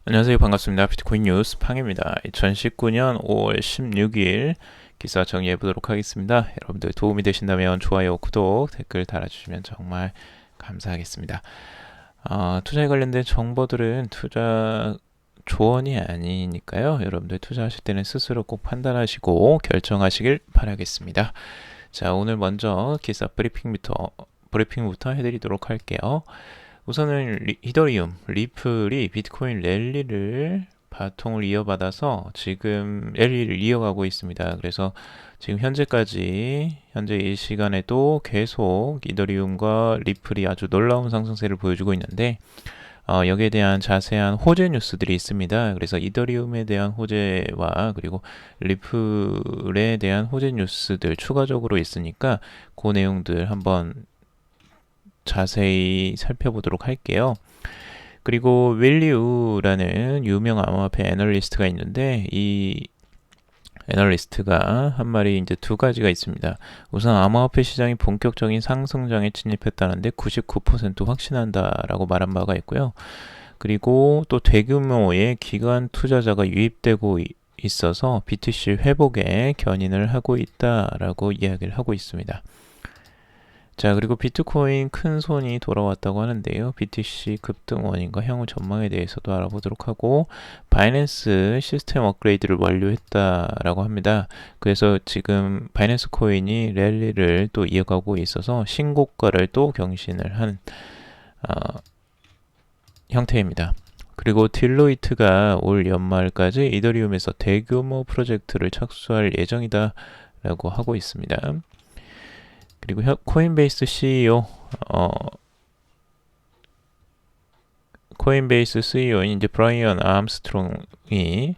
안녕하세요. 반갑습니다. 비트코인 뉴스 팡입니다. 2019년 5월 16일 기사 정리해 보도록 하겠습니다. 여러분들 도움이 되신다면 좋아요, 구독, 댓글 달아주시면 정말 감사하겠습니다. 투자에 관련된 정보들은 투자 조언이 아니니까요. 여러분들 투자하실 때는 스스로 꼭 판단하시고 결정하시길 바라겠습니다. 자, 오늘 먼저 기사 브리핑부터 해드리도록 할게요. 우선은 이더리움, 리플이 비트코인 랠리를 바통을 이어받아서 지금 랠리를 이어가고 있습니다. 그래서 지금 현재 이 시간에도 계속 이더리움과 리플이 아주 놀라운 상승세를 보여주고 있는데 여기에 대한 자세한 호재 뉴스들이 있습니다. 그래서 이더리움에 대한 호재와 그리고 리플에 대한 호재 뉴스들 추가적으로 있으니까 그 내용들 한번 자세히 살펴보도록 할게요. 그리고 윌리우라는 유명 암호화폐 애널리스트가 있는데 이 애널리스트가 한 말이 이제 두 가지가 있습니다. 우선 암호화폐 시장이 본격적인 상승장에 진입했다는데 99% 확신한다라고 말한 바가 있고요. 그리고 또 대규모의 기관 투자자가 유입되고 있어서 BTC 회복에 견인을 하고 있다라고 이야기를 하고 있습니다. 자, 그리고 비트코인 큰 손이 돌아왔다고 하는데요. BTC 급등 원인과 향후 전망에 대해서도 알아보도록 하고, 바이낸스 시스템 업그레이드를 완료했다라고 합니다. 그래서 지금 바이낸스 코인이 랠리를 또 이어가고 있어서 신고가를 또 경신을 한 형태입니다. 그리고 딜로이트가 올 연말까지 이더리움에서 대규모 프로젝트를 착수할 예정이다라고 하고 있습니다. 그리고 코인베이스 CEO 코인베이스 CEO인 이제 브라이언 암스트롱이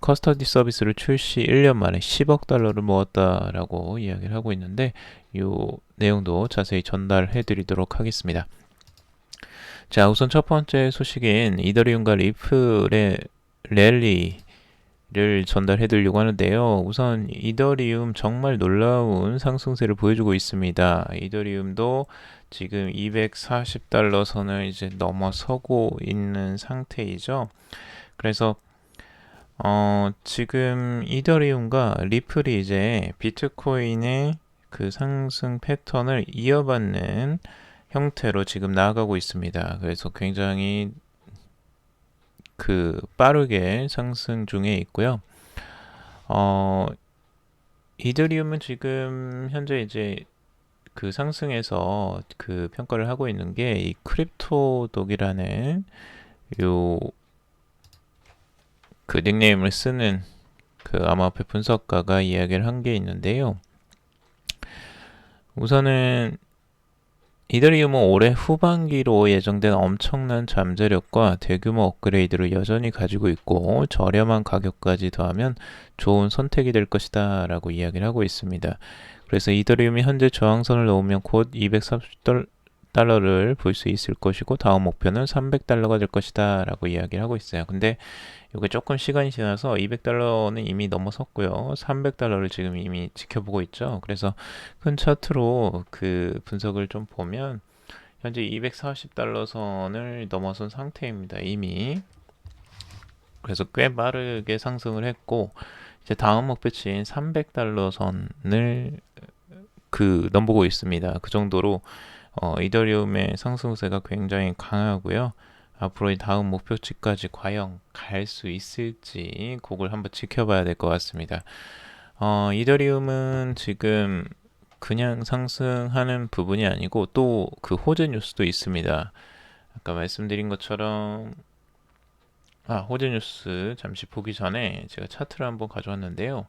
커스터디 서비스를 출시 1년 만에 10억 달러를 모았다라고 이야기를 하고 있는데 이 내용도 자세히 전달해 드리도록 하겠습니다. 자, 우선 첫 번째 소식인 이더리움과 리플의 랠리를 전달해 드리려고 하는데요. 우선 이더리움 정말 놀라운 상승세를 보여주고 있습니다. 이더리움도 지금 240달러 선을 이제 넘어서고 있는 상태이죠. 그래서 지금 이더리움과 리플이 이제 비트코인의 그 상승 패턴을 이어받는 형태로 지금 나아가고 있습니다. 그래서 굉장히 빠르게 상승 중에 있고요. 이더리움은 지금 현재 이제 그 상승에서 그 평가를 하고 있는 게 이 크립토독이라는 요 그 닉네임을 쓰는 그 암호화폐 분석가가 이야기를 한 게 있는데요. 우선은 이더리움은 올해 후반기로 예정된 엄청난 잠재력과 대규모 업그레이드를 여전히 가지고 있고 저렴한 가격까지 더하면 좋은 선택이 될 것이다 라고 이야기를 하고 있습니다. 그래서 이더리움이 현재 저항선을 넘으면 곧 230달러를 볼 수 있을 것이고 다음 목표는 300달러가 될 것이다 라고 이야기를 하고 있어요. 근데 이게 조금 시간이 지나서 200달러는 이미 넘어섰고요. 300달러를 지금 이미 지켜보고 있죠. 그래서 큰 차트로 그 분석을 좀 보면 현재 240달러 선을 넘어선 상태입니다. 이미. 그래서 꽤 빠르게 상승을 했고 이제 다음 목표치인 300달러 선을 넘보고 있습니다. 그 정도로 이더리움의 상승세가 굉장히 강하고요. 앞으로 이 다음 목표치까지 과연 갈 수 있을지 그걸 한번 지켜봐야 될 것 같습니다. 이더리움은 지금 그냥 상승하는 부분이 아니고 또 그 호재 뉴스도 있습니다. 아까 말씀드린 것처럼 호재 뉴스 잠시 보기 전에 제가 차트를 한번 가져왔는데요.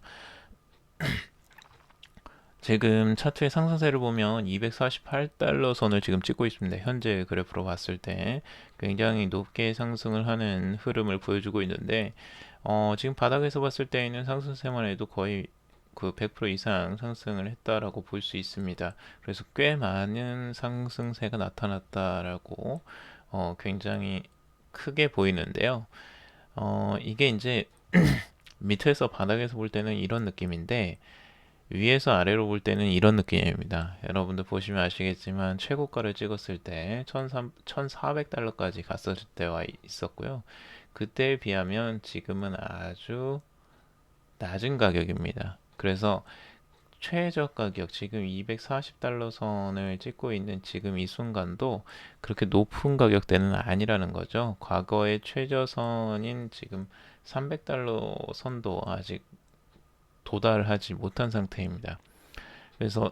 지금 차트의 상승세를 보면 248달러 선을 지금 찍고 있습니다. 현재 그래프로 봤을 때 굉장히 높게 상승을 하는 흐름을 보여주고 있는데 지금 바닥에서 봤을 때에는 상승세만 해도 거의 그 100% 이상 상승을 했다라고 볼 수 있습니다. 그래서 꽤 많은 상승세가 나타났다라고 굉장히 크게 보이는데요. 이게 이제 밑에서 바닥에서 볼 때는 이런 느낌인데 위에서 아래로 볼 때는 이런 느낌입니다. 여러분들 보시면 아시겠지만 최고가를 찍었을 때 1400달러까지 갔었을 때가 있었고요. 그때에 비하면 지금은 아주 낮은 가격입니다. 그래서 최저 가격 지금 240달러 선을 찍고 있는 지금 이 순간도 그렇게 높은 가격대는 아니라는 거죠. 과거의 최저선인 지금 300달러 선도 아직 도달하지 못한 상태입니다. 그래서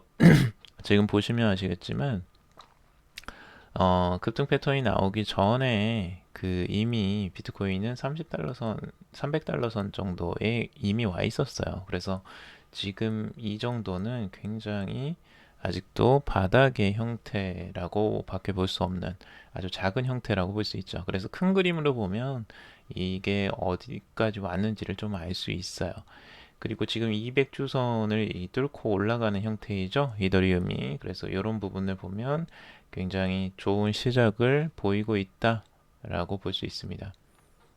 지금 보시면 아시겠지만 급등 패턴이 나오기 전에 그 이미 비트코인은 30달러 선, 300달러 선 정도에 이미 와 있었어요. 그래서 지금 이 정도는 굉장히 아직도 바닥의 형태라고 밖에 볼 수 없는 아주 작은 형태라고 볼 수 있죠. 그래서 큰 그림으로 보면 이게 어디까지 왔는지를 좀 알 수 있어요. 그리고 지금 200주선을 뚫고 올라가는 형태이죠. 이더리움이. 그래서 이런 부분을 보면 굉장히 좋은 시작을 보이고 있다라고 볼 수 있습니다.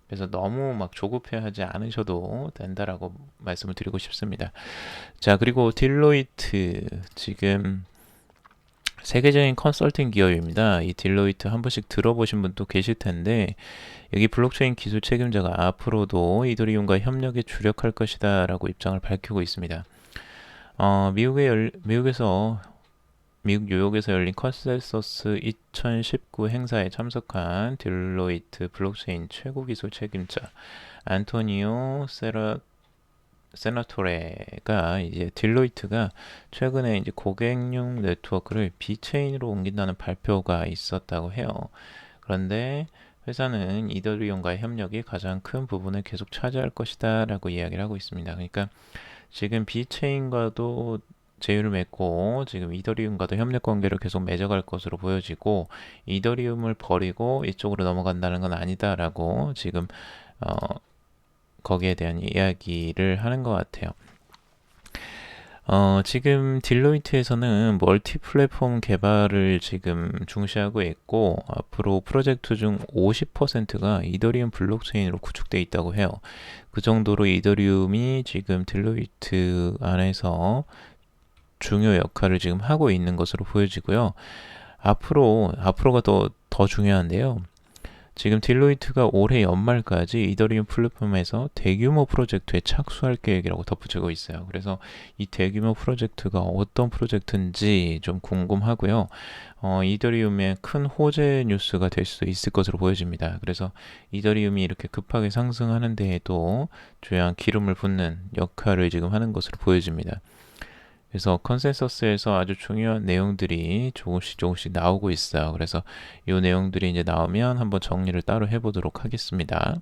그래서 너무 막 조급해하지 않으셔도 된다라고 말씀을 드리고 싶습니다. 자, 그리고 딜로이트 지금 세계적인 컨설팅 기업입니다. 이 딜로이트 한 번씩 들어보신 분도 계실 텐데 여기 블록체인 기술 책임자가 앞으로도 이더리움과 협력에 주력할 것이다 라고 입장을 밝히고 있습니다. 미국 뉴욕에서 열린 컨센서스 2019 행사에 참석한 딜로이트 블록체인 최고 기술 책임자 안토니오 세나토레가 이제 딜로이트가 최근에 이제 고객용 네트워크를 비체인으로 옮긴다는 발표가 있었다고 해요. 그런데 회사는 이더리움과의 협력이 가장 큰 부분을 계속 차지할 것이다 라고 이야기를 하고 있습니다. 그러니까 지금 비체인과도 제휴를 맺고 지금 이더리움과도 협력 관계를 계속 맺어갈 것으로 보여지고 이더리움을 버리고 이쪽으로 넘어간다는 건 아니다라고 지금 거기에 대한 이야기를 하는 것 같아요. 지금 딜로이트에서는 멀티 플랫폼 개발을 지금 중시하고 있고 앞으로 프로젝트 중 50%가 이더리움 블록체인으로 구축되어 있다고 해요. 그 정도로 이더리움이 지금 딜로이트 안에서 중요 역할을 지금 하고 있는 것으로 보여지고요. 앞으로가 더 중요한데요. 지금 딜로이트가 올해 연말까지 이더리움 플랫폼에서 대규모 프로젝트에 착수할 계획이라고 덧붙이고 있어요. 그래서 이 대규모 프로젝트가 어떤 프로젝트인지 좀 궁금하고요. 이더리움의 큰 호재 뉴스가 될 수 있을 것으로 보여집니다. 그래서 이더리움이 이렇게 급하게 상승하는 데에도 중요한 기름을 붓는 역할을 지금 하는 것으로 보여집니다. 그래서 컨센서스에서 아주 중요한 내용들이 조금씩 나오고 있어요. 그래서 이 내용들이 이제 나오면 한번 정리를 따로 해보도록 하겠습니다.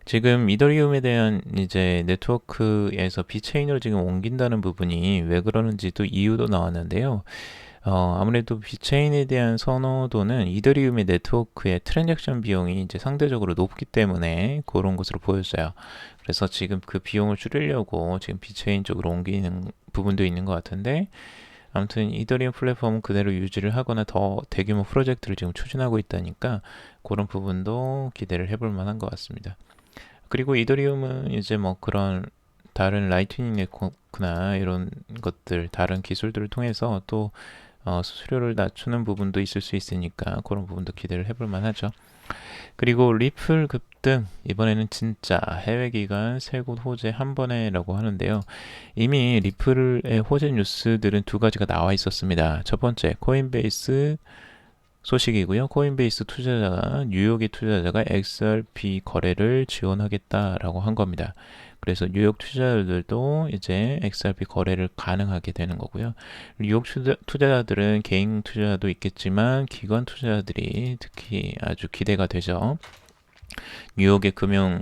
지금 이더리움에 대한 이제 네트워크에서 비체인으로 지금 옮긴다는 부분이 왜 그러는지도 이유도 나왔는데요. 아무래도 비체인에 대한 선호도는 이더리움의 네트워크의 트랜잭션 비용이 이제 상대적으로 높기 때문에 그런 것으로 보였어요. 그래서 지금 그 비용을 줄이려고 지금 비체인 쪽으로 옮기는 부분도 있는 것 같은데 아무튼 이더리움 플랫폼은 그대로 유지를 하거나 더 대규모 프로젝트를 지금 추진하고 있다니까 그런 부분도 기대를 해볼 만한 것 같습니다. 그리고 이더리움은 이제 뭐 그런 다른 라이트닝 네트워크나 이런 것들 다른 기술들을 통해서 또 수수료를 낮추는 부분도 있을 수 있으니까 그런 부분도 기대를 해볼 만하죠. 그리고 리플 급등 이번에는 진짜 해외 기관 세 곳 호재 한 번에라고 하는데요. 이미 리플의 호재 뉴스들은 두 가지가 나와 있었습니다. 첫 번째 코인베이스 소식이고요. 코인베이스 투자자가 뉴욕의 투자자가 XRP 거래를 지원하겠다라고 한 겁니다. 그래서 뉴욕 투자자들도 이제 XRP 거래를 가능하게 되는 거고요. 뉴욕 투자자들은 개인 투자자도 있겠지만 기관 투자자들이 특히 아주 기대가 되죠. 뉴욕의 금융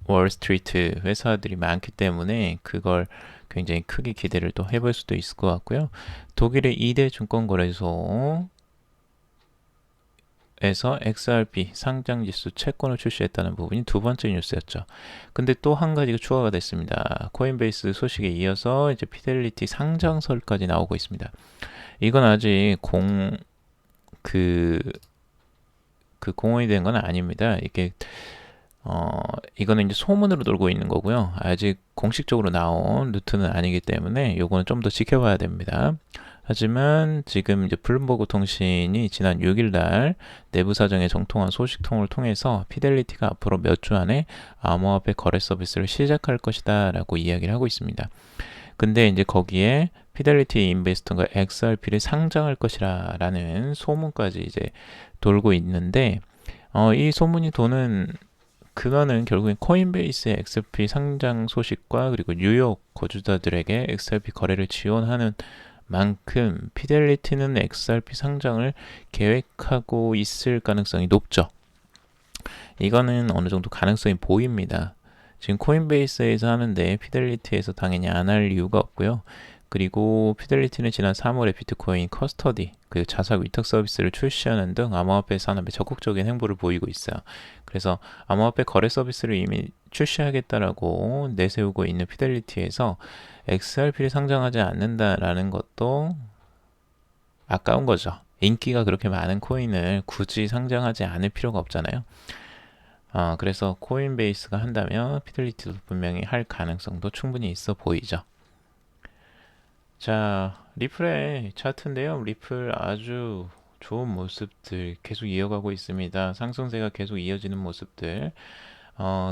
월스트리트 회사들이 많기 때문에 그걸 굉장히 크게 기대를 또 해볼 수도 있을 것 같고요. 독일의 2대 증권거래소 에서 XRP 상장지수 채권을 출시했다는 부분이 두 번째 뉴스였죠. 근데 또 한 가지가 추가가 됐습니다. 코인베이스 소식에 이어서 이제 피델리티 상장설까지 나오고 있습니다. 이건 아직 공언이 된 건 아닙니다. 이거는 이제 소문으로 돌고 있는 거고요. 아직 공식적으로 나온 루트는 아니기 때문에 요거는 좀 더 지켜봐야 됩니다. 하지만 지금 이제 블룸버그 통신이 지난 6일 날 내부 사정에 정통한 소식통을 통해서 피델리티가 앞으로 몇 주 안에 암호화폐 거래 서비스를 시작할 것이다 라고 이야기를 하고 있습니다. 근데 이제 거기에 피델리티 인베스턴과 XRP를 상장할 것이라 라는 소문까지 이제 돌고 있는데 이 소문이 도는 그거는 결국엔 코인베이스의 XRP 상장 소식과 그리고 뉴욕 거주자들에게 XRP 거래를 지원하는 만큼 피델리티는 XRP 상장을 계획하고 있을 가능성이 높죠. 이거는 어느 정도 가능성이 보입니다. 지금 코인베이스에서 하는데 피델리티에서 당연히 안 할 이유가 없고요. 그리고 피델리티는 지난 3월에 비트코인 커스터디, 그 자사 위탁 서비스를 출시하는 등 암호화폐 산업에 적극적인 행보를 보이고 있어요. 그래서 암호화폐 거래 서비스를 이미 출시하겠다라고 내세우고 있는 피델리티에서 XRP를 상장하지 않는다라는 것도 아까운 거죠. 인기가 그렇게 많은 코인을 굳이 상장하지 않을 필요가 없잖아요. 그래서 코인베이스가 한다면 피델리티도 분명히 할 가능성도 충분히 있어 보이죠. 자, 리플의 차트인데요. 리플 아주 좋은 모습들 계속 이어가고 있습니다. 상승세가 계속 이어지는 모습들.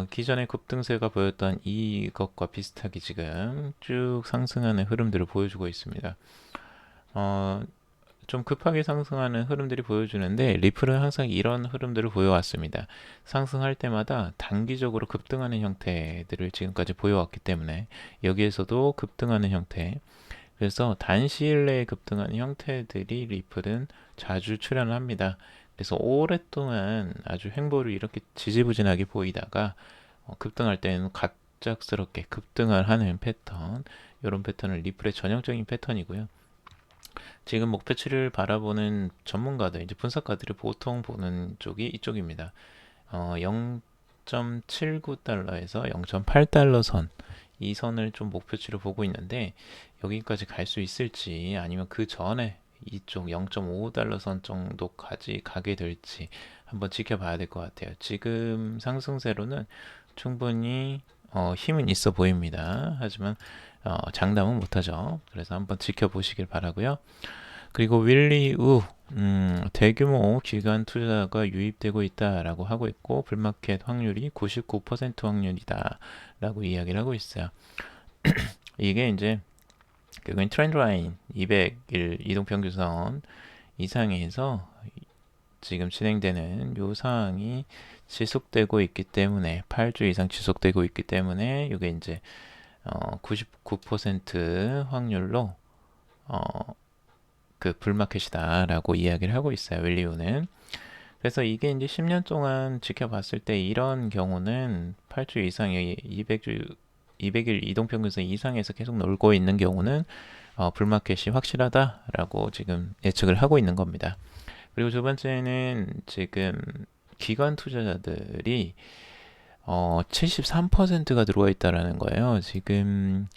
기존의 급등세가 보였던 이것과 비슷하게 지금 쭉 상승하는 흐름들을 보여주고 있습니다. 좀 급하게 상승하는 흐름들이 보여주는데 리플은 항상 이런 흐름들을 보여왔습니다. 상승할 때마다 단기적으로 급등하는 형태들을 지금까지 보여왔기 때문에 여기에서도 급등하는 형태, 그래서 단시일 내에 급등하는 형태들이 리플은 자주 출현합니다. 그래서 오랫동안 아주 행보를 이렇게 지지부진하게 보이다가 급등할 때는 갑작스럽게 급등을 하는 패턴, 이런 패턴은 리플의 전형적인 패턴이고요. 지금 목표치를 바라보는 전문가들, 이제 분석가들이 보통 보는 쪽이 이쪽입니다. 0.79달러에서 0.8달러 선, 이 선을 좀 목표치로 보고 있는데 여기까지 갈 수 있을지 아니면 그 전에 이쪽 0.5달러 선 정도까지 가게 될지 한번 지켜봐야 될 것 같아요. 지금 상승세로는 충분히 힘은 있어 보입니다. 하지만 장담은 못하죠. 그래서 한번 지켜보시길 바라고요. 그리고 윌리 우 대규모 기관 투자가 유입되고 있다라고 하고 있고 불마켓 확률이 99% 확률이다 라고 이야기를 하고 있어요. 이게 이제 결국엔 트렌드 라인 200일 이동평균선 이상에서 지금 진행되는 요 상황이 지속되고 있기 때문에 8주 이상 지속되고 있기 때문에 이게 이제 99% 확률로 그 불마켓이다라고 이야기를 하고 있어요. 윌리우는. 그래서 이게 이제 10년 동안 지켜봤을 때 이런 경우는 8주 이상의 200일 이동평균선 이상에서 계속 놀고 있는 경우는 불마켓이 확실하다라고 지금 예측을 하고 있는 겁니다. 그리고 두 번째는 지금 기관 투자자들이 73%가 들어와 있다라는 거예요. 지금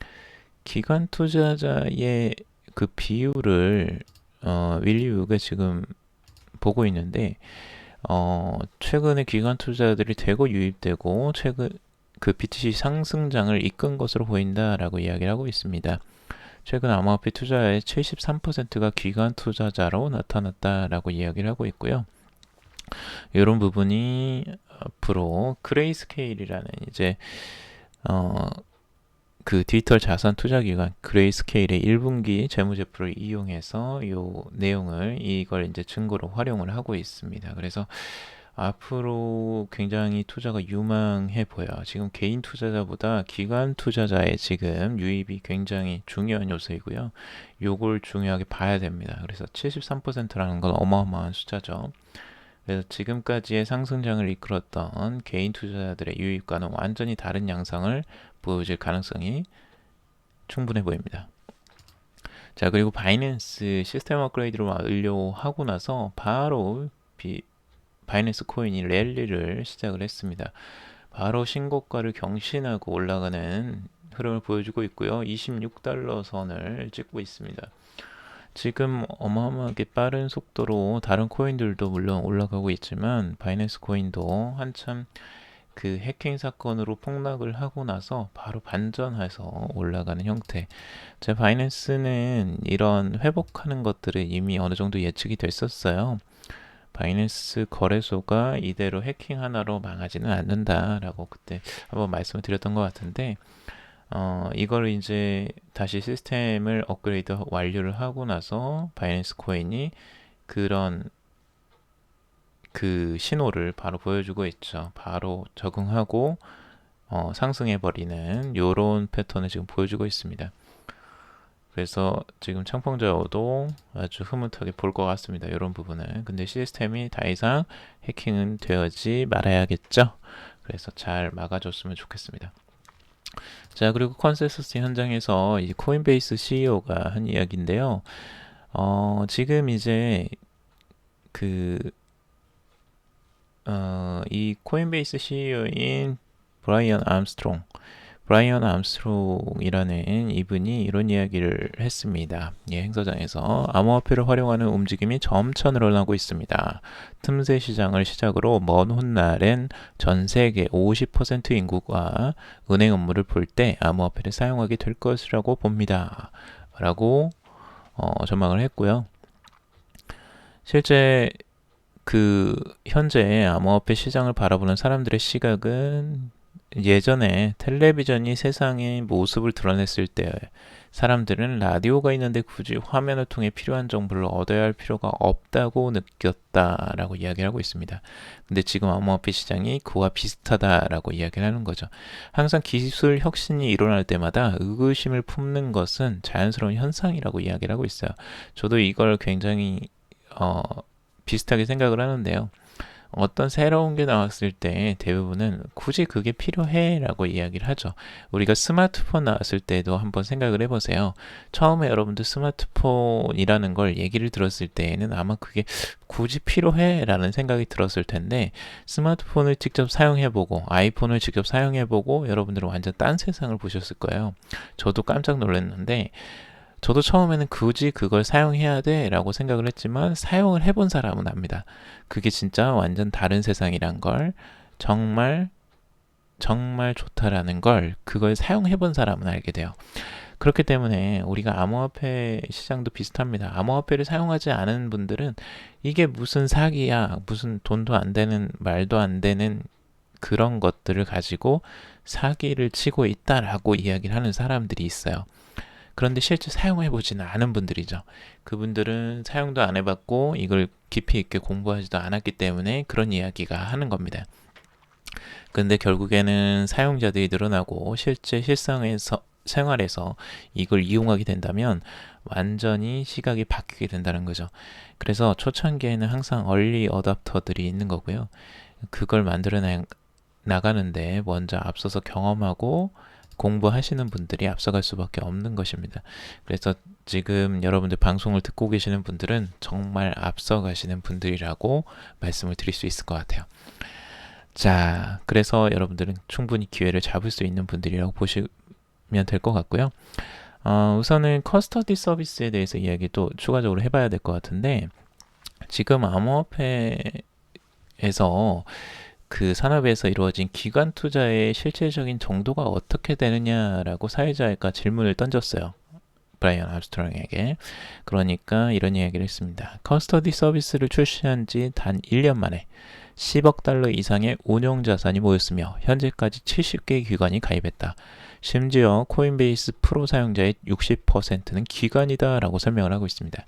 기관 투자자의 그 비율을 윌리우가 지금 보고 있는데 최근에 기관 투자자들이 대거 유입되고 최근 그 BTC 상승장을 이끈 것으로 보인다라고 이야기를 하고 있습니다. 최근 암호화폐 투자의 73%가 기관 투자자로 나타났다라고 이야기를 하고 있고요. 이런 부분이 앞으로 그레이스케일이라는 이제 그 디지털 자산 투자 기관 그레이스케일의 1분기 재무제표를 이용해서 이 내용을 이걸 이제 증거로 활용을 하고 있습니다. 그래서 앞으로 굉장히 투자가 유망해 보여요. 지금 개인 투자자보다 기관 투자자의 지금 유입이 굉장히 중요한 요소이고요. 요걸 중요하게 봐야 됩니다. 그래서 73%라는 건 어마어마한 숫자죠. 그래서 지금까지의 상승장을 이끌었던 개인 투자자들의 유입과는 완전히 다른 양상을 보여줄 가능성이 충분해 보입니다. 자, 그리고 바이낸스 시스템 업그레이드를 완료하고 나서 바로 바이낸스 코인이 랠리를 시작을 했습니다. 바로 신고가를 경신하고 올라가는 흐름을 보여주고 있고요. 26달러 선을 찍고 있습니다. 지금 어마어마하게 빠른 속도로 다른 코인들도 물론 올라가고 있지만 바이낸스 코인도 한참 그 해킹 사건으로 폭락을 하고 나서 바로 반전해서 올라가는 형태. 제 바이낸스는 이런 회복하는 것들을 이미 어느 정도 예측이 됐었어요. 바이낸스 거래소가 이대로 해킹 하나로 망하지는 않는다라고 그때 한번 말씀을 드렸던 것 같은데, 이걸 이제 다시 시스템을 업그레이드 완료를 하고 나서 바이낸스 코인이 그런 그 신호를 바로 보여주고 있죠. 바로 적응하고 상승해버리는 요런 패턴을 지금 보여주고 있습니다. 그래서 지금 창펑저어도 아주 흐뭇하게 볼 것 같습니다. 이런 부분은. 근데 시스템이 더 이상 해킹은 되어지 말아야겠죠. 그래서 잘 막아줬으면 좋겠습니다. 자, 그리고 컨센서스 현장에서 이 코인베이스 CEO가 한 이야기인데요. 지금 이제 그 이 코인베이스 CEO인 브라이언 암스트롱이라는 이분이 이런 이야기를 했습니다. 예, 행사장에서 암호화폐를 활용하는 움직임이 점차 늘어나고 있습니다. 틈새 시장을 시작으로 먼 훗날엔 전 세계 50% 인구가 은행 업무를 볼 때 암호화폐를 사용하게 될 것이라고 봅니다. 라고 전망을 했고요. 실제 그 현재 암호화폐 시장을 바라보는 사람들의 시각은 예전에 텔레비전이 세상의 모습을 드러냈을 때 사람들은 라디오가 있는데 굳이 화면을 통해 필요한 정보를 얻어야 할 필요가 없다고 느꼈다라고 이야기를 하고 있습니다. 근데 지금 암호화폐 시장이 그와 비슷하다라고 이야기를 하는 거죠. 항상 기술 혁신이 일어날 때마다 의구심을 품는 것은 자연스러운 현상이라고 이야기를 하고 있어요. 저도 이걸 굉장히 비슷하게 생각을 하는데요. 어떤 새로운 게 나왔을 때 대부분은 굳이 그게 필요해 라고 이야기를 하죠. 우리가 스마트폰 나왔을 때도 한번 생각을 해보세요. 처음에 여러분들 스마트폰이라는 걸 얘기를 들었을 때에는 아마 그게 굳이 필요해 라는 생각이 들었을 텐데, 스마트폰을 직접 사용해보고 아이폰을 직접 사용해보고 여러분들은 완전 딴 세상을 보셨을 거예요. 저도 깜짝 놀랐는데, 저도 처음에는 굳이 그걸 사용해야 돼 라고 생각을 했지만 사용을 해본 사람은 압니다. 그게 진짜 완전 다른 세상이란 걸, 정말 정말 좋다라는 걸 그걸 사용해본 사람은 알게 돼요. 그렇기 때문에 우리가 암호화폐 시장도 비슷합니다. 암호화폐를 사용하지 않은 분들은 이게 무슨 사기야, 무슨 돈도 안 되는, 말도 안 되는 그런 것들을 가지고 사기를 치고 있다라고 이야기를 하는 사람들이 있어요. 그런데 실제 사용해보지는 않은 분들이죠. 그분들은 사용도 안 해봤고 이걸 깊이 있게 공부하지도 않았기 때문에 그런 이야기가 하는 겁니다. 근데 결국에는 사용자들이 늘어나고 실제 생활에서 이걸 이용하게 된다면 완전히 시각이 바뀌게 된다는 거죠. 그래서 초창기에는 항상 얼리 어답터들이 있는 거고요. 그걸 만들어 나가는데 먼저 앞서서 경험하고 공부하시는 분들이 앞서갈 수밖에 없는 것입니다. 그래서 지금 여러분들 방송을 듣고 계시는 분들은 정말 앞서가시는 분들이라고 말씀을 드릴 수 있을 것 같아요. 자, 그래서 여러분들은 충분히 기회를 잡을 수 있는 분들이라고 보시면 될 것 같고요. 우선은 커스터디 서비스에 대해서 이야기 또 추가적으로 해봐야 될 것 같은데, 지금 암호화폐에서 그 산업에서 이루어진 기관 투자의 실질적인 정도가 어떻게 되느냐라고 사회자가 질문을 던졌어요. 브라이언 암스트롱에게. 그러니까 이런 이야기를 했습니다. 커스터디 서비스를 출시한 지 단 1년 만에 10억 달러 이상의 운용 자산이 모였으며 현재까지 70개 기관이 가입했다. 심지어 코인베이스 프로 사용자의 60%는 기관이다 라고 설명을 하고 있습니다.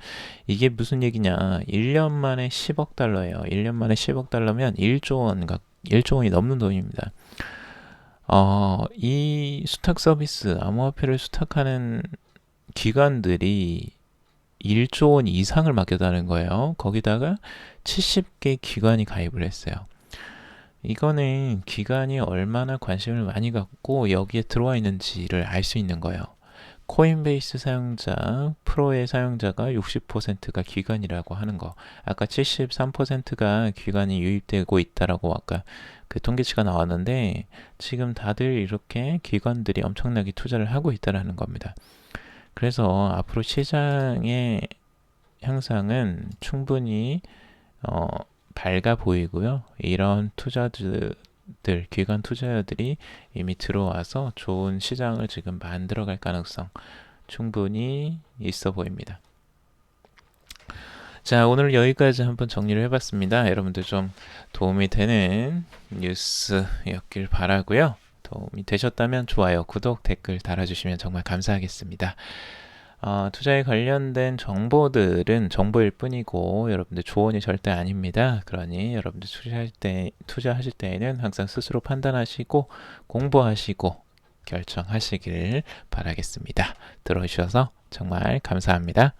이게 무슨 얘기냐, 1년 만에 10억 달러예요. 1년 만에 10억 달러면 1조 원이 넘는 돈입니다. 이 수탁 서비스, 암호화폐를 수탁하는 기관들이 1조 원 이상을 맡겼다는 거예요. 거기다가 70개 기관이 가입을 했어요. 이거는 기관이 얼마나 관심을 많이 갖고 여기에 들어와 있는지를 알 수 있는 거예요. 코인베이스 사용자, 프로의 사용자가 60%가 기관이라고 하는 거. 아까 73%가 기관이 유입되고 있다라고 아까 그 통계치가 나왔는데, 지금 다들 이렇게 기관들이 엄청나게 투자를 하고 있다라는 겁니다. 그래서 앞으로 시장의 향상은 충분히 밝아 보이고요. 이런 투자자들, 기관 투자자들이 이미 들어와서 좋은 시장을 지금 만들어갈 가능성 충분히 있어 보입니다. 자, 오늘 여기까지 한번 정리를 해봤습니다. 여러분들 좀 도움이 되는 뉴스였길 바라고요. 도움이 되셨다면 좋아요, 구독, 댓글 달아주시면 정말 감사하겠습니다. 투자에 관련된 정보들은 정보일 뿐이고 여러분들 조언이 절대 아닙니다. 그러니 여러분들 투자하실 때에는 항상 스스로 판단하시고 공부하시고 결정하시길 바라겠습니다. 들어주셔서 정말 감사합니다.